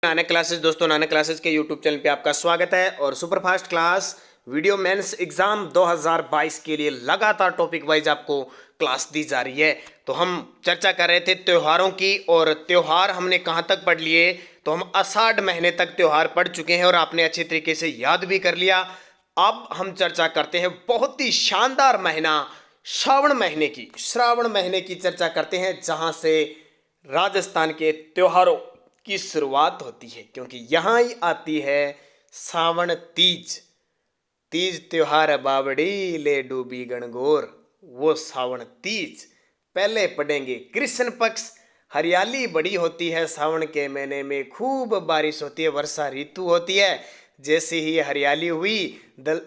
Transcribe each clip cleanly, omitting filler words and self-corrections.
Nanak classes दोस्तों, Nanak classes के YouTube channel पे आपका स्वागत है। और superfast class video mains exam 2022 के लिए लगातार टॉपिक वाइज आपको क्लास दी जा रही है। तो हम चर्चा कर रहे थे त्योहारों की, और त्योहार हमने कहाँ तक पढ़ लिए। तो हम आषाढ़ महीने तक त्योहार पढ़ चुके हैं और आपने अच्छे तरीके से याद भी कर लिया। अब हम चर्चा करते हैं बहुत ही शानदार महीना श्रावण महीने की चर्चा करते हैं, जहां से राजस्थान के त्योहारों की शुरुआत होती है, क्योंकि यहां ही आती है सावन तीज। तीज त्योहार बावड़ी ले डूबी गणगौर, वो सावन तीज। पहले पढ़ेंगे कृष्ण पक्ष। हरियाली बड़ी होती है सावन के महीने में, खूब बारिश होती है, वर्षा ऋतु होती है। जैसे ही हरियाली हुई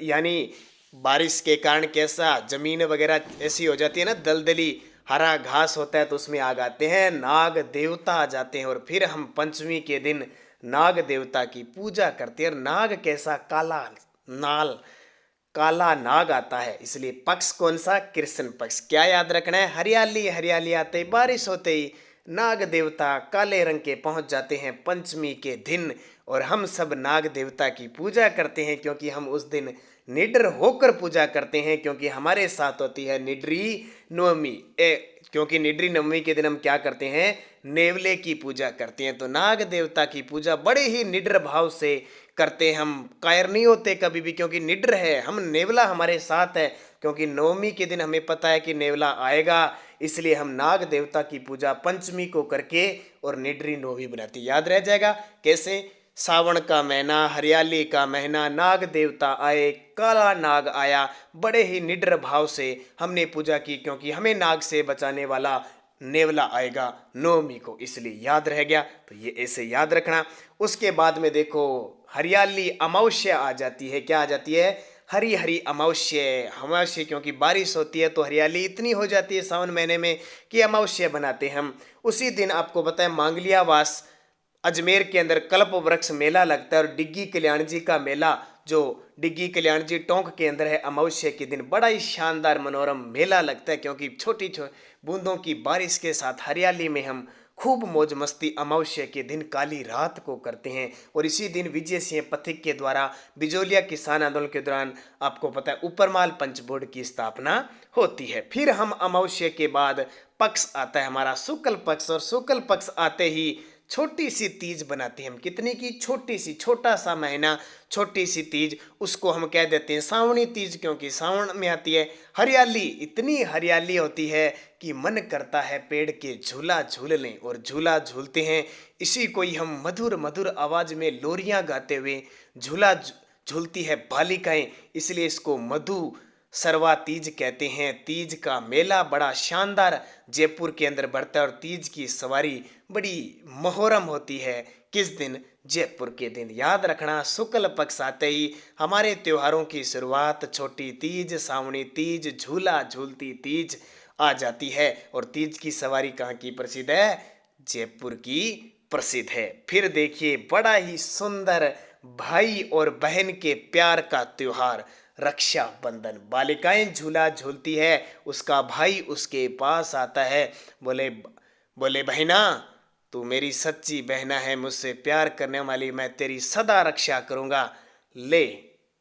यानी बारिश के कारण कैसा जमीन वगैरह ऐसी हो जाती है ना, दलदली, हरा घास होता है, तो उसमें आग आते हैं, नाग देवता आ जाते हैं। और फिर हम पंचमी के दिन नाग देवता की पूजा करते हैं। नाग कैसा, काला नाग आता है, इसलिए पक्ष कौन सा, कृष्ण पक्ष। क्या याद रखना है, हरियाली हरियाली आते ही, बारिश होते ही नाग देवता काले रंग के पहुंच जाते हैं पंचमी के दिन। और हम सब नाग देवता की पूजा करते हैं, क्योंकि हम उस दिन निडर होकर पूजा करते हैं, क्योंकि हमारे साथ होती है निड्री नवमी। क्योंकि निड्री नवमी के दिन हम क्या करते हैं, नेवले की पूजा करते हैं। तो नाग देवता की पूजा बड़े ही निडर भाव से करते हैं। हम कायर नहीं होते कभी भी, क्योंकि निडर है हम, नेवला हमारे साथ है। क्योंकि नवमी के दिन हमें पता है कि नेवला आएगा, इसलिए हम नाग देवता की पूजा पंचमी को करके और निडरी नवमी बनाती। याद रह जाएगा कैसे, सावन का महीना, हरियाली का महीना, नाग देवता आए, काला नाग आया, बड़े ही निडर भाव से हमने पूजा की, क्योंकि हमें नाग से बचाने वाला नेवला आएगा नवमी को, इसलिए याद रह गया। तो ये ऐसे याद रखना। उसके बाद में देखो हरियाली अमावस्या आ जाती है। क्या आ जाती है, हरी हरी अमावस्या, क्योंकि बारिश होती है तो हरियाली इतनी हो जाती है सावन महीने में कि अमावस्या बनाते हैं हम। उसी दिन आपको बताएं मांगलियावास अजमेर के अंदर कल्प वृक्ष मेला लगता है, और डिग्गी कल्याण जी का मेला, जो डिग्गी कल्याण जी टोंक के अंदर है, अमावस्या के दिन बड़ा ही शानदार मनोरम मेला लगता है। क्योंकि छोटी छोटी बूंदों की बारिश के साथ हरियाली में हम खूब मौज मस्ती अमावस्या के दिन काली रात को करते हैं। और इसी दिन विजय सिंह पथिक के द्वारा बिजोलिया किसान आंदोलन के दौरान आपको पता है ऊपरमाल पंच बोर्ड की स्थापना होती है। फिर हम अमावस्या के बाद पक्ष आता है हमारा शुक्ल पक्ष, और शुक्ल पक्ष आते ही छोटी सी तीज बनाते हैं हम। कितनी की, छोटी सी, छोटा सा महीना, छोटी सी तीज, उसको हम कह देते हैं सावणी तीज, क्योंकि सावन में आती है। हरियाली, इतनी हरियाली होती है कि मन करता है पेड़ के झूला झूल लें, और झूला झूलते हैं। इसी को ही हम मधुर मधुर आवाज में लोरियां गाते हुए झूला झूलती है बालिकाएं, इसलिए इसको मधु सरवा तीज कहते हैं। तीज का मेला बड़ा शानदार जयपुर के अंदर बढ़ता है, और तीज की सवारी बड़ी मोहरम होती है। किस दिन, जयपुर के दिन। याद रखना, शुक्ल पक्ष आते ही हमारे त्योहारों की शुरुआत छोटी तीज, सावणी तीज, झूला झूलती तीज आ जाती है। और तीज की सवारी कहाँ की प्रसिद्ध है, जयपुर की प्रसिद्ध है। फिर देखिए बड़ा ही सुंदर भाई और बहन के प्यार का त्योहार रक्षाबंधन। बालिकाएं झूला झूलती है, उसका भाई उसके पास आता है, बोले बोले बहना, तू मेरी सच्ची बहना है, मुझसे प्यार करने वाली, मैं तेरी सदा रक्षा करूंगा। ले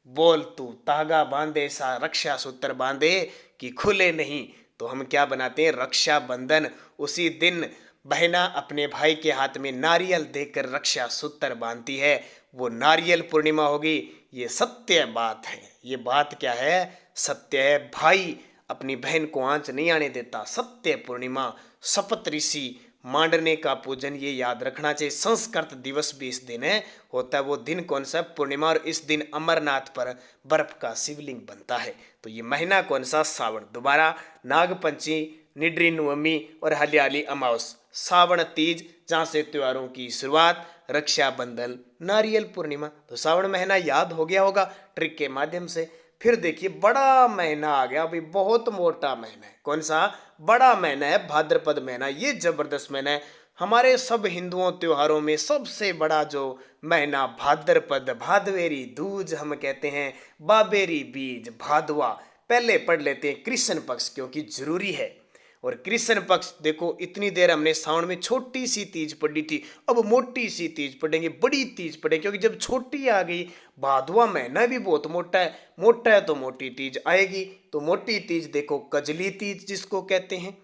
बोल, तू तागा बांधे, सा रक्षा सूत्र बांधे कि खुले नहीं। तो हम क्या बनाते हैं, रक्षाबंधन। उसी दिन बहना अपने भाई के हाथ में नारियल देकर रक्षा सूत्र बांधती है, वो नारियल पूर्णिमा होगी। ये सत्य बात है, ये बात क्या है, सत्य है। भाई अपनी बहन को आंच नहीं आने देता, सत्य पूर्णिमा, सप्त ऋषि मांडने का पूजन, ये याद रखना चाहिए। संस्कृत दिवस भी इस दिन है होता है। वो दिन कौन सा, पूर्णिमा, और इस दिन अमरनाथ पर बर्फ का शिवलिंग बनता है। तो ये महीना कौन सा, सावन। दोबारा, नागपंचमी, निड्री नवमी और हरियाली अमावस, सावन तीज, जहाँ से त्योहारों की शुरुआत, रक्षाबंधन, नारियल पूर्णिमा। तो सावन महीना याद हो गया होगा ट्रिक के माध्यम से। फिर देखिए बड़ा महीना आ गया, अभी बहुत मोटा महीना है। कौन सा, बड़ा महीना है भाद्रपद महीना। ये जबरदस्त महीना है, हमारे सब हिंदुओं त्योहारों में सबसे बड़ा जो महीना भाद्रपद, भादवेरी दूज हम कहते हैं, बाबेरी बीज, भादवा। पहले पढ़ लेते हैं कृष्ण पक्ष, क्योंकि जरूरी है। और कृष्ण पक्ष देखो, इतनी देर हमने सावन में छोटी सी तीज पढ़ी थी, अब मोटी सी तीज पढ़ेंगे, बड़ी तीज पढ़ेंगे, क्योंकि जब छोटी आ गई, भादवा महीना भी बहुत मोटा है तो मोटी तीज आएगी। तो मोटी तीज देखो कजली तीज जिसको कहते हैं।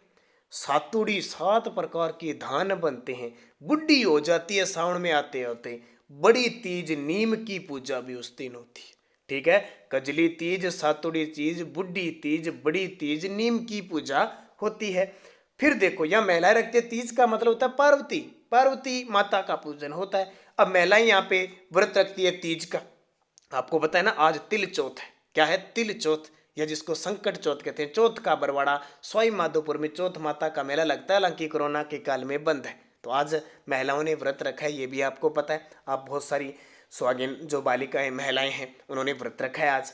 सातुड़ी 7 प्रकार के धान बनते हैं, बुढ़ी हो जाती है सावन में आते होते। बड़ी तीज नीम की पूजा भी उस दिन होती है। ठीक है, कजली तीज, सातुड़ी तीज, बुढ़ी तीज, बड़ी तीज, नीम की पूजा होती है। फिर देखो यह महिलाएं रखती है, तीज का मतलब होता है पार्वती, पार्वती माता का पूजन होता है। अब महिलाएं यहाँ पे व्रत रखती है तीज का। आपको पता है ना, आज तिल चौथ है। क्या है? तिल चौथ, या जिसको संकट चौथ कहते हैं। चौथ का बरवाड़ा सवाई माधोपुर में चौथ माता का मेला लगता है, हालांकि कोरोना के काल में बंद है। तो आज महिलाओं ने व्रत रखा है, ये भी आपको पता है। आप बहुत सारी सुहागिन जो बालिकाएं महिलाएं हैं उन्होंने व्रत रखा है आज।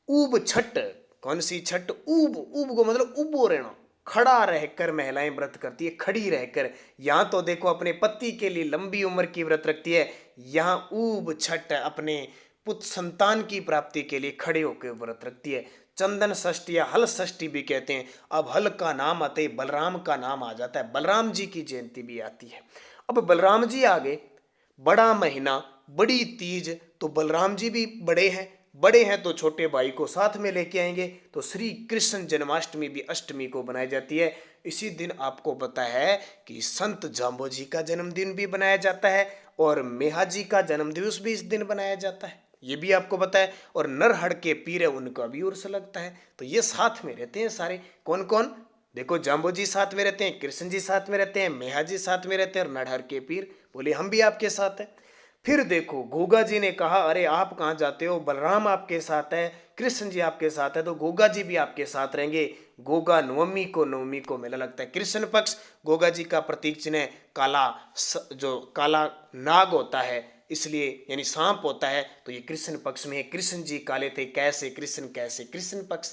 ऊब छठ, कौन सी छठ? ऊब, ऊब को मतलब उबो रहना, खड़ा रहकर महिलाएं व्रत करती है, खड़ी रहकर। यहाँ तो देखो अपने पति के लिए लंबी उम्र की व्रत रखती है, यहाँ ऊब छठ अपने पुत्र संतान की प्राप्ति के लिए खड़े होकर व्रत रखती है। चंदन षष्ठी या हल षष्ठी भी कहते हैं। अब हल का नाम आते ही बलराम का नाम आ जाता है, बलराम जी की जयंती भी आती है। अब बलराम जी आगे, बड़ा महीना, बड़ी तीज, तो बलराम जी भी बड़े हैं तो छोटे भाई को साथ में लेके आएंगे। तो श्री कृष्ण जन्माष्टमी भी अष्टमी को बनाई जाती है। इसी दिन आपको पता है कि संत जाम्बो जी का जन्मदिन भी बनाया जाता है, और मेहा जी का जन्मदिवस भी इस दिन बनाया जाता है, ये भी आपको पता है। और नरहड़ के पीर है उनका भी उर्स लगता है। तो ये साथ में रहते हैं सारे। कौन कौन? देखो जाम्बो जी साथ में रहते हैं, कृष्ण जी साथ में रहते हैं, मेहा जी साथ में रहते हैं, और नरहड़ के पीर बोले हम भी आपके साथ हैं। फिर देखो गोगा जी ने कहा अरे आप कहाँ जाते हो, बलराम आपके साथ है, कृष्ण जी आपके साथ है, तो गोगा जी भी आपके साथ रहेंगे। गोगा नवमी को मेला लगता है। कृष्ण पक्ष, गोगा जी का प्रतीक चिन्ह है काला, जो काला नाग होता है, इसलिए यानी सांप होता है, तो ये कृष्ण पक्ष में है। कृष्ण जी काले थे, कैसे कृष्ण, कैसे कृष्ण पक्ष।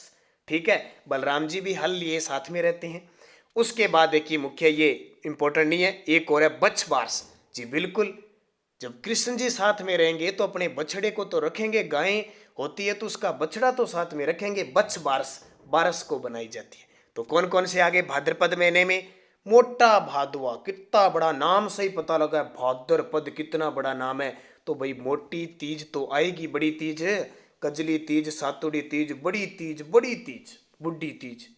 ठीक है, बलराम जी भी हल लिए साथ में रहते हैं। उसके बाद देखिए मुख्य, ये इंपॉर्टेंट नहीं है, एक और है बच्छ बारस। जी बिल्कुल, जब कृष्ण जी साथ में रहेंगे तो अपने बछड़े को तो रखेंगे, गाय होती है तो उसका बछड़ा तो साथ में रखेंगे। बच्छ बारस, बारस को बनाई जाती है। तो कौन कौन से आगे भाद्रपद महीने में? मोटा भादवा, कितना बड़ा नाम से ही पता लगा है, भाद्रपद कितना बड़ा नाम है। तो भाई मोटी तीज तो आएगी, बड़ी तीज है, कजली तीज, सातुड़ी तीज, बड़ी तीज, बड़ी तीज, बुढ़ी तीज।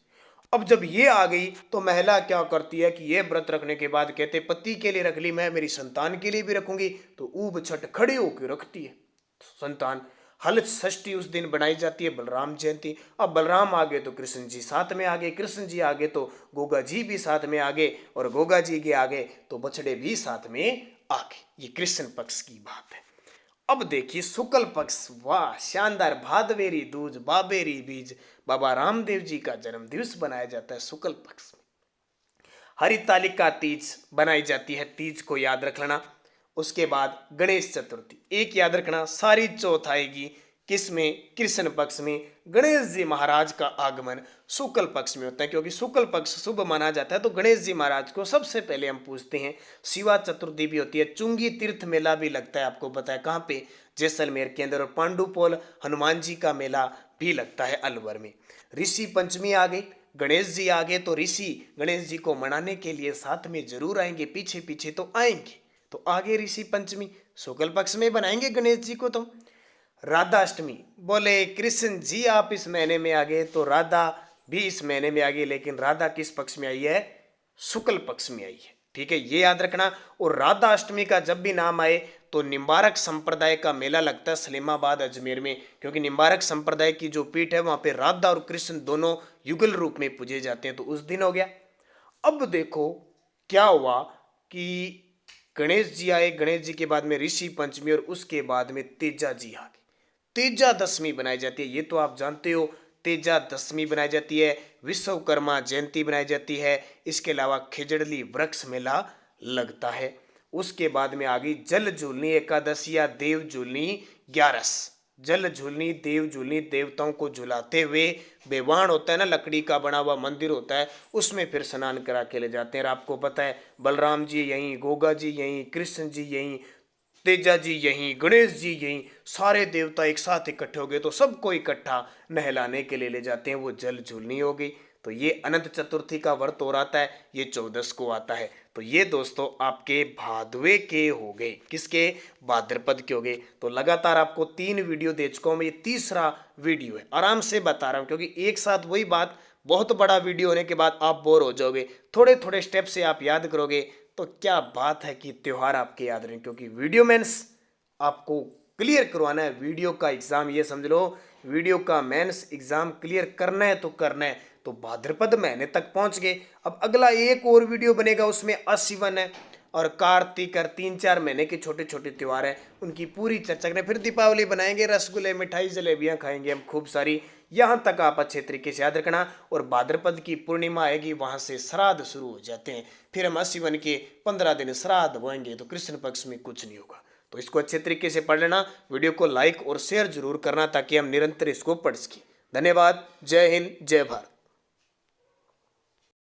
अब जब ये आ गई तो महिला क्या करती है कि ये व्रत रखने के बाद कहते पति के लिए रख ली, मैं मेरी संतान के लिए भी रखूंगी, तो ऊब छठ खड़ी होकर रखती है संतान। हल षष्ठी उस दिन बनाई जाती है, बलराम जयंती। अब बलराम आगे तो कृष्ण जी साथ में आगे, कृष्ण जी आगे तो गोगा जी भी साथ में आगे, और गोगा जी के आगे तो बछड़े भी साथ में आगे। ये कृष्ण पक्ष की बात है। अब देखिए शुक्ल पक्ष, वाह शानदार, भादवेरी दूज बाबेरी बीज, बाबा रामदेव जी का जन्म दिवस बनाया जाता है शुक्ल पक्ष में। हरितालिका तीज बनाई जाती है, तीज को याद रख लेना। उसके बाद गणेश चतुर्थी, एक याद रखना, सारी चौथ आएगी किसमें? कृष्ण पक्ष में। गणेश जी महाराज का आगमन शुक्ल पक्ष में होता है, क्योंकि शुक्ल पक्ष शुभ माना जाता है, तो गणेश जी महाराज को सबसे पहले हम पूछते हैं। शिवा चतुर्थी भी होती है, चुंगी तीर्थ मेला भी लगता है, आपको पता है कहाँ पे? जैसलमेर के अंदर। और पांडुपोल हनुमान जी का मेला भी लगता है अलवर में। ऋषि पंचमी आ गई, गणेश जी आ गए, तो ऋषि गणेश जी को मनाने के लिए साथ में जरूर आएंगे, पीछे पीछे तो आएंगे। तो आगे ऋषि पंचमी, शुक्ल पक्ष में बनाएंगे गणेश जी को। तो राधाष्टमी, बोले कृष्ण जी आप इस महीने में आ गए, तो राधा भी इस महीने में आ गई, लेकिन राधा किस पक्ष में आई है? शुक्ल पक्ष में आई है। ठीक है, ये याद रखना। और राधा अष्टमी का जब भी नाम आए तो निम्बारक संप्रदाय का मेला लगता है सलीमाबाद अजमेर में, क्योंकि निम्बारक संप्रदाय की जो पीठ है वहां पे राधा और कृष्ण दोनों युगल रूप में पूजे जाते हैं, तो उस दिन हो गया। अब देखो क्या हुआ कि गणेश जी आए, गणेश जी के बाद में ऋषि पंचमी, और उसके बाद में तेजा जी आ गए। तेजा दशमी बनाई जाती है, ये तो आप जानते हो, तेजा दशमी बनाई जाती है। विश्वकर्मा जयंती बनाई जाती है। इसके अलावा खिजड़ली वृक्ष मेला लगता है। उसके बाद में आ गई जल झूलनी एकादशी या देव झूलनी 11। जल झूलनी, देव झूलनी, देवताओं को झुलाते हुए, बेवाण होता है ना, लकड़ी का बना हुआ मंदिर होता है, उसमें फिर स्नान करा के ले जाते हैं। और आपको पता है बलराम जी यहीं, गोगा जी यहीं, कृष्ण जी यहीं, तेजा जी यहीं, गणेश जी यहीं, सारे देवता एक साथ इकट्ठे हो गए, तो सबको इकट्ठा नहलाने के लिए ले जाते हैं। वो जल झूलनी हो गई। तो ये अनंत चतुर्थी का व्रत हो आता है, ये 14 को आता है। तो ये दोस्तों आपके भादवे के हो गए, किसके? भाद्रपद के हो गए। तो लगातार आपको 3 वीडियो दे चुका हूं मैं, ये तीसरा वीडियो है। आराम से बता रहा हूं क्योंकि एक साथ वही बात बहुत बड़ा वीडियो होने के बाद आप बोर हो जाओगे। थोड़े थोड़े स्टेप से आप याद करोगे तो क्या बात है कि त्योहार आपके याद रहें, क्योंकि वीडियो मेंस आपको क्लियर करवाना है। वीडियो का एग्जाम ये समझ लो, वीडियो का मेंस एग्जाम क्लियर करना है तो करना है। तो भाद्रपद महीने तक पहुंच गए। अब अगला एक और वीडियो बनेगा, उसमें अश्विन है और कार्तिक और 3-4 महीने के छोटे छोटे त्योहार हैं, उनकी पूरी चर्चा करें। फिर दीपावली बनाएंगे, रसगुल्ले मिठाई जलेबियां खाएंगे हम खूब सारी। यहाँ तक आप अच्छे तरीके से याद रखना। और भाद्रपद की पूर्णिमा आएगी, वहां से श्राद्ध शुरू हो जाते हैं। फिर हम अश्विन के 15 दिन श्राद्ध बोएंगे, तो कृष्ण पक्ष में कुछ नहीं होगा। तो इसको अच्छे तरीके से पढ़ लेना। वीडियो को लाइक और शेयर जरूर करना ताकि हम निरंतर इसको पढ़ सकें। धन्यवाद। जय हिंद, जय भारत।